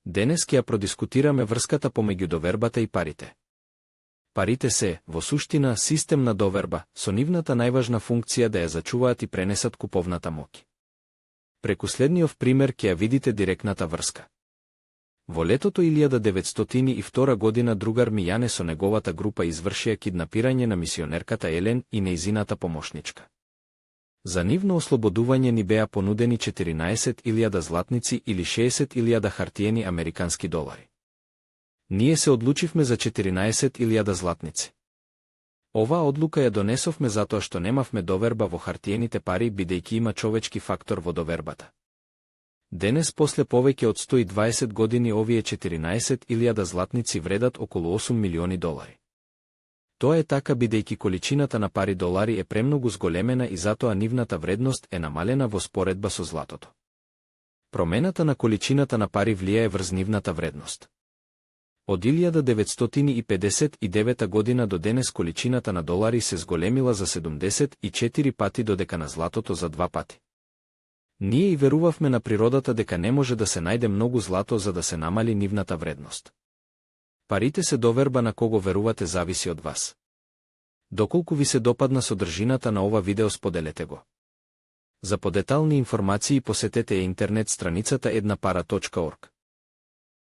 Денес ќе ја продискутираме врската помеѓу довербата и парите. Парите се, во суштина, систем на доверба, со нивната најважна функција да ја зачуваат и пренесат куповната моќ. Преку следниот пример ќе ја видите директната врска. Во летото 1902 година другар Мијане со неговата група извршија киднапирање на мисионерката Елен и нејзината помошничка. За нивно ослободување ни беа понудени 14.000 златници или 60.000 хартиени американски долари. Ние се одлучивме за 14.000 златници. Оваа одлука ја донесовме затоа што немавме доверба во хартиените пари, бидејќи има човечки фактор во довербата. Денес, после повеќе од 120 години, овие 14.000 златници вредат околу 8 милиони долари. Тоа е така бидејќи количината на пари долари е премногу зголемена и затоа нивната вредност е намалена во споредба со златото. Промената на количината на пари влијае врз нивната вредност. Од 1959 година до денес количината на долари се зголемила за 74 пати додека на златото за 2 пати. Ние и верувавме на природата дека не може да се најде многу злато за да се намали нивната вредност. Парите се доверба, на кого верувате зависи од вас. Доколку ви се допадна содржината на ова видео, споделете го. За подетални информации посетете интернет страницата ednapara.org.